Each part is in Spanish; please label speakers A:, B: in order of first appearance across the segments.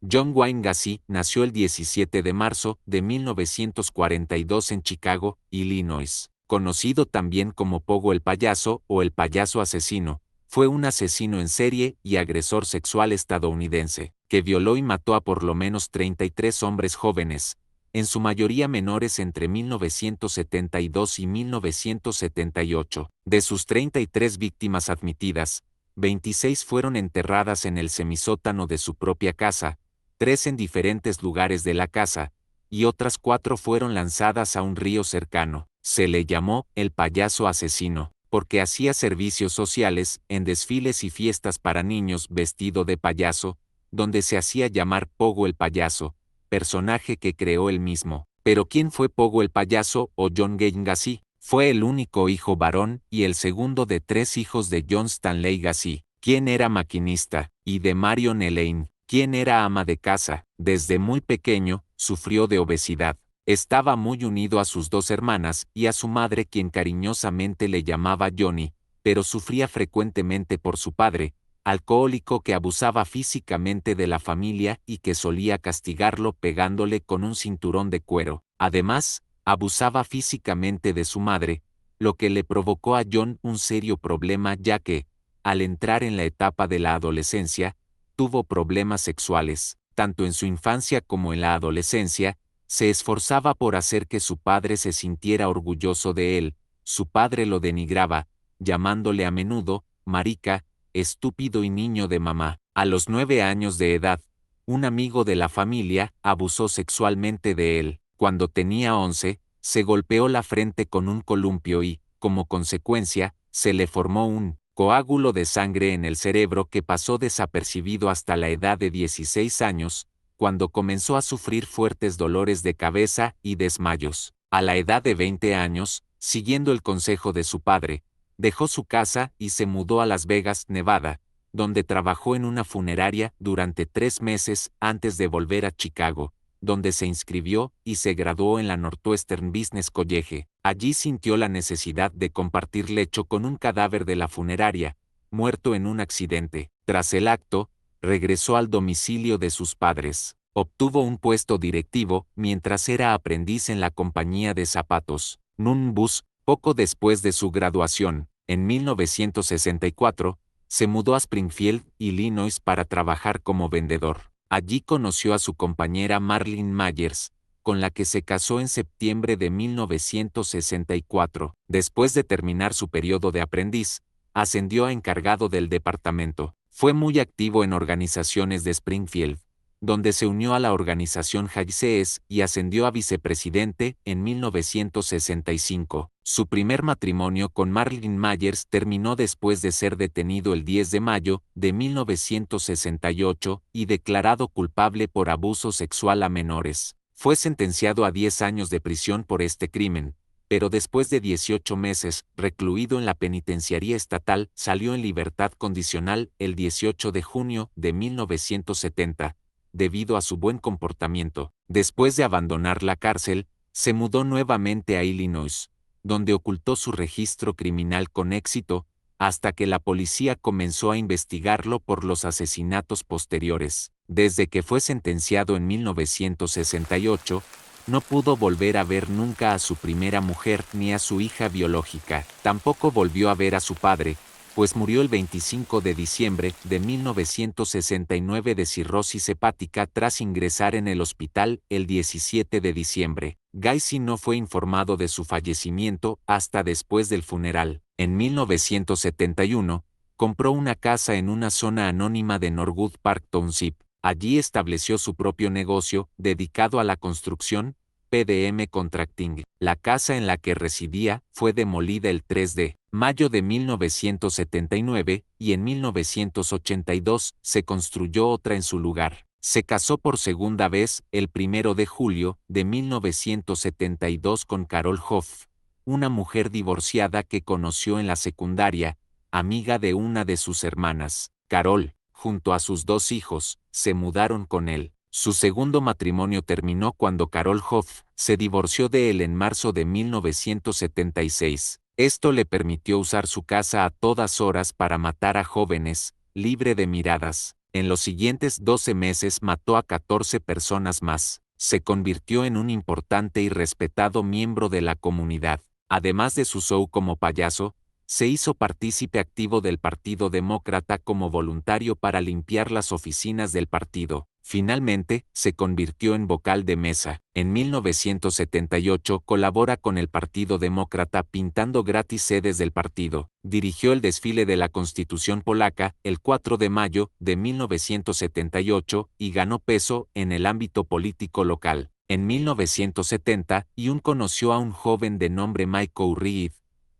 A: John Wayne Gacy nació el 17 de marzo de 1942 en Chicago, Illinois. Conocido también como Pogo el payaso o el payaso asesino, fue un asesino en serie y agresor sexual estadounidense, que violó y mató a por lo menos 33 hombres jóvenes, en su mayoría menores entre 1972 y 1978. De sus 33 víctimas admitidas, 26 fueron enterradas en el semisótano de su propia casa, 3 en diferentes lugares de la casa, y otras 4 fueron lanzadas a un río cercano. Se le llamó el payaso asesino, porque hacía servicios sociales en desfiles y fiestas para niños vestido de payaso, donde se hacía llamar Pogo el payaso, personaje que creó él mismo. Pero ¿quién fue Pogo el payaso o John Wayne Gacy? Fue el único hijo varón y el segundo de 3 hijos de John Stanley Gacy, quien era maquinista, y de Marion Elaine, quien era ama de casa. Desde muy pequeño, sufrió de obesidad. Estaba muy unido a sus 2 hermanas y a su madre, quien cariñosamente le llamaba Johnny, pero sufría frecuentemente por su padre, alcohólico que abusaba físicamente de la familia y que solía castigarlo pegándole con un cinturón de cuero. Además, abusaba físicamente de su madre, lo que le provocó a John un serio problema, ya que, al entrar en la etapa de la adolescencia, tuvo problemas sexuales. Tanto en su infancia como en la adolescencia, se esforzaba por hacer que su padre se sintiera orgulloso de él. Su padre lo denigraba, llamándole a menudo marica, estúpido y niño de mamá. A los 9 años de edad, un amigo de la familia abusó sexualmente de él. Cuando tenía 11, se golpeó la frente con un columpio y, como consecuencia, se le formó un coágulo de sangre en el cerebro que pasó desapercibido hasta la edad de 16 años, cuando comenzó a sufrir fuertes dolores de cabeza y desmayos. A la edad de 20 años, siguiendo el consejo de su padre, dejó su casa y se mudó a Las Vegas, Nevada, donde trabajó en una funeraria durante 3 meses antes de volver a Chicago, donde se inscribió y se graduó en la Northwestern Business College. Allí sintió la necesidad de compartir lecho con un cadáver de la funeraria, muerto en un accidente. Tras el acto, regresó al domicilio de sus padres. Obtuvo un puesto directivo mientras era aprendiz en la compañía de zapatos Nunbus. Poco después de su graduación, en 1964, se mudó a Springfield, Illinois para trabajar como vendedor. Allí conoció a su compañera Marlene Myers, con la que se casó en septiembre de 1964. Después de terminar su periodo de aprendiz, ascendió a encargado del departamento. Fue muy activo en organizaciones de Springfield, donde se unió a la organización Haysees y ascendió a vicepresidente en 1965. Su primer matrimonio con Marlene Myers terminó después de ser detenido el 10 de mayo de 1968 y declarado culpable por abuso sexual a menores. Fue sentenciado a 10 años de prisión por este crimen, pero después de 18 meses recluido en la penitenciaría estatal, salió en libertad condicional el 18 de junio de 1970. Debido a su buen comportamiento. Después de abandonar la cárcel, se mudó nuevamente a Illinois, donde ocultó su registro criminal con éxito, hasta que la policía comenzó a investigarlo por los asesinatos posteriores. Desde que fue sentenciado en 1968, no pudo volver a ver nunca a su primera mujer ni a su hija biológica. Tampoco volvió a ver a su padre, pues murió el 25 de diciembre de 1969 de cirrosis hepática tras ingresar en el hospital el 17 de diciembre. Gacy no fue informado de su fallecimiento hasta después del funeral. En 1971, compró una casa en una zona anónima de Norwood Park Township. Allí estableció su propio negocio, dedicado a la construcción, PDM Contracting. La casa en la que residía fue demolida el 3 de mayo de 1979 y en 1982 se construyó otra en su lugar. Se casó por segunda vez el 1 de julio de 1972 con Carol Hoff, una mujer divorciada que conoció en la secundaria, amiga de una de sus hermanas. Carol, junto a sus 2 hijos, se mudaron con él. Su segundo matrimonio terminó cuando Carol Hoff se divorció de él en marzo de 1976. Esto le permitió usar su casa a todas horas para matar a jóvenes, libre de miradas. En los siguientes 12 meses mató a 14 personas más. Se convirtió en un importante y respetado miembro de la comunidad. Además de su show como payaso, se hizo partícipe activo del Partido Demócrata como voluntario para limpiar las oficinas del partido. Finalmente, se convirtió en vocal de mesa. En 1978 colabora con el Partido Demócrata pintando gratis sedes del partido. Dirigió el desfile de la Constitución polaca el 4 de mayo de 1978 y ganó peso en el ámbito político local. En 1971 conoció a un joven de nombre Michael Reed,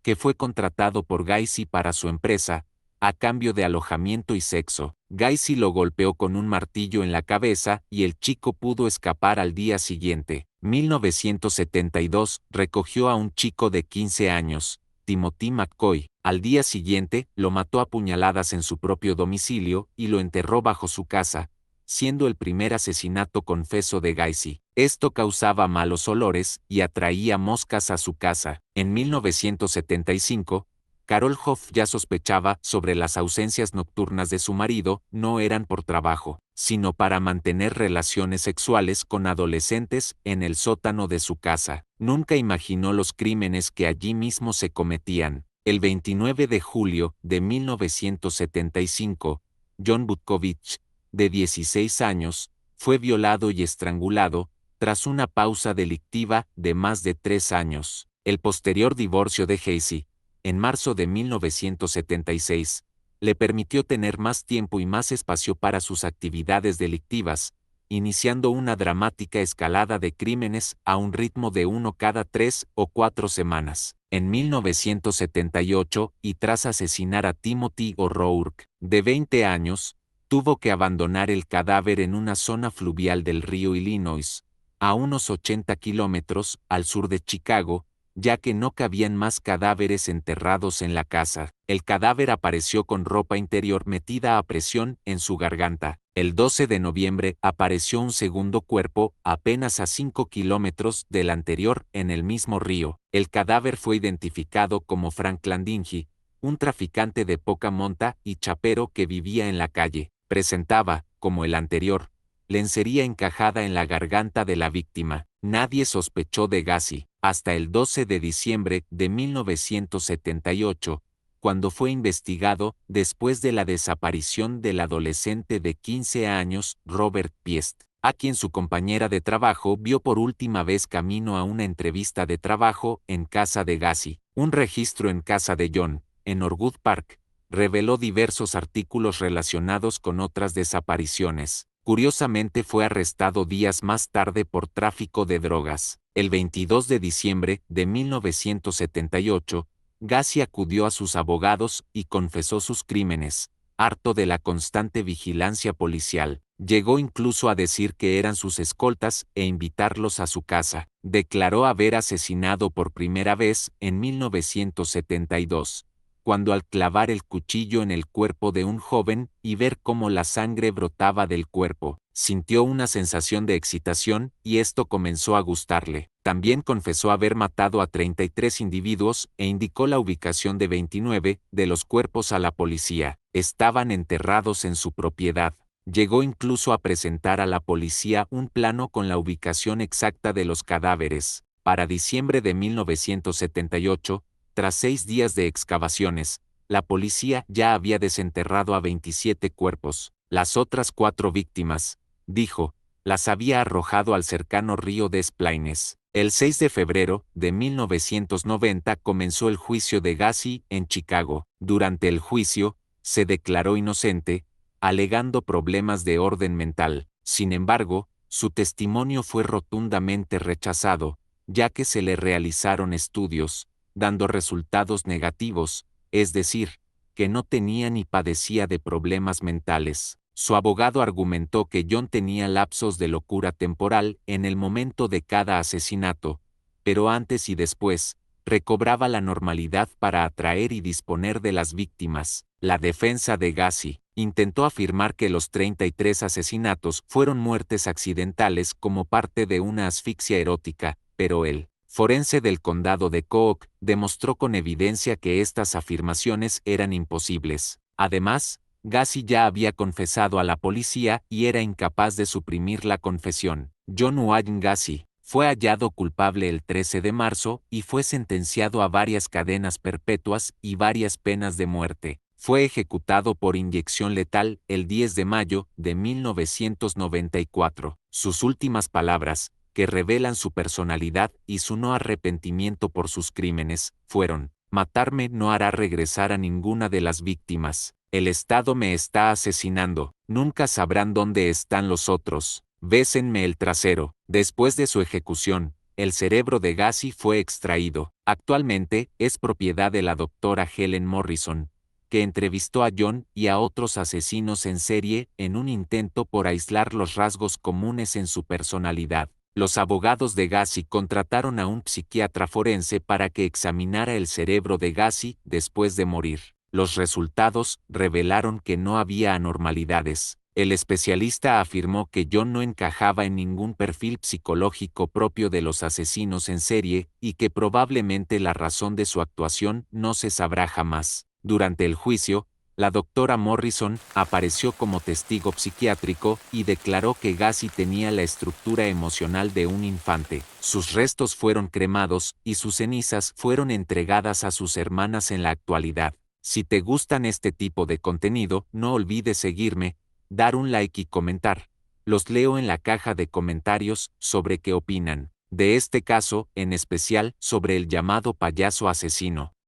A: que fue contratado por Gacy para su empresa, a cambio de alojamiento y sexo. Gacy lo golpeó con un martillo en la cabeza y el chico pudo escapar al día siguiente. 1972 recogió a un chico de 15 años, Timothy McCoy. Al día siguiente, lo mató a puñaladas en su propio domicilio y lo enterró bajo su casa, siendo el primer asesinato confeso de Gacy. Esto causaba malos olores y atraía moscas a su casa. En 1975, Carol Hoff ya sospechaba sobre las ausencias nocturnas de su marido, no eran por trabajo, sino para mantener relaciones sexuales con adolescentes en el sótano de su casa. Nunca imaginó los crímenes que allí mismo se cometían. El 29 de julio de 1975, John Butkovich, de 16 años, fue violado y estrangulado, tras una pausa delictiva de más de 3 años. El posterior divorcio de Gacy, en marzo de 1976, le permitió tener más tiempo y más espacio para sus actividades delictivas, iniciando una dramática escalada de crímenes a un ritmo de 1 cada 3 o 4 semanas. En 1978, y tras asesinar a Timothy O'Rourke, de 20 años, tuvo que abandonar el cadáver en una zona fluvial del río Illinois, a unos 80 kilómetros al sur de Chicago, ya que no cabían más cadáveres enterrados en la casa. El cadáver apareció con ropa interior metida a presión en su garganta. El 12 de noviembre apareció un segundo cuerpo, apenas a 5 kilómetros del anterior, en el mismo río. El cadáver fue identificado como Frank Landinghi, un traficante de poca monta y chapero que vivía en la calle. Presentaba, como el anterior, lencería encajada en la garganta de la víctima. Nadie sospechó de Gacy, hasta el 12 de diciembre de 1978, cuando fue investigado después de la desaparición del adolescente de 15 años, Robert Piest, a quien su compañera de trabajo vio por última vez camino a una entrevista de trabajo en casa de Gacy. Un registro en casa de John, en Norwood Park, reveló diversos artículos relacionados con otras desapariciones. Curiosamente fue arrestado días más tarde por tráfico de drogas. El 22 de diciembre de 1978, Gacy acudió a sus abogados y confesó sus crímenes, harto de la constante vigilancia policial. Llegó incluso a decir que eran sus escoltas e invitarlos a su casa. Declaró haber asesinado por primera vez en 1972. Cuando al clavar el cuchillo en el cuerpo de un joven y ver cómo la sangre brotaba del cuerpo, sintió una sensación de excitación y esto comenzó a gustarle. También confesó haber matado a 33 individuos e indicó la ubicación de 29 de los cuerpos a la policía. Estaban enterrados en su propiedad. Llegó incluso a presentar a la policía un plano con la ubicación exacta de los cadáveres. Para diciembre de 1978, tras 6 días de excavaciones, la policía ya había desenterrado a 27 cuerpos. Las otras 4 víctimas, dijo, las había arrojado al cercano río Des Plaines. El 6 de febrero de 1990 comenzó el juicio de Gacy en Chicago. Durante el juicio, se declaró inocente, alegando problemas de orden mental. Sin embargo, su testimonio fue rotundamente rechazado, ya que se le realizaron estudios, dando resultados negativos, es decir, que no tenía ni padecía de problemas mentales. Su abogado argumentó que John tenía lapsos de locura temporal en el momento de cada asesinato, pero antes y después, recobraba la normalidad para atraer y disponer de las víctimas. La defensa de Gacy intentó afirmar que los 33 asesinatos fueron muertes accidentales como parte de una asfixia erótica, pero el forense del condado de Cook demostró con evidencia que estas afirmaciones eran imposibles. Además, Gacy ya había confesado a la policía y era incapaz de suprimir la confesión. John Wayne Gacy fue hallado culpable el 13 de marzo y fue sentenciado a varias cadenas perpetuas y varias penas de muerte. Fue ejecutado por inyección letal el 10 de mayo de 1994. Sus últimas palabras, que revelan su personalidad y su no arrepentimiento por sus crímenes, fueron: matarme no hará regresar a ninguna de las víctimas. El Estado me está asesinando. Nunca sabrán dónde están los otros. Bésenme el trasero. Después de su ejecución, el cerebro de Gacy fue extraído. Actualmente es propiedad de la doctora Helen Morrison, que entrevistó a John y a otros asesinos en serie en un intento por aislar los rasgos comunes en su personalidad. Los abogados de Gacy contrataron a un psiquiatra forense para que examinara el cerebro de Gacy después de morir. Los resultados revelaron que no había anormalidades. El especialista afirmó que John no encajaba en ningún perfil psicológico propio de los asesinos en serie y que probablemente la razón de su actuación no se sabrá jamás. Durante el juicio, la doctora Morrison apareció como testigo psiquiátrico y declaró que Gacy tenía la estructura emocional de un infante. Sus restos fueron cremados y sus cenizas fueron entregadas a sus hermanas en la actualidad. Si te gustan este tipo de contenido, no olvides seguirme, dar un like y comentar. Los leo en la caja de comentarios sobre qué opinan de este caso, en especial sobre el llamado payaso asesino.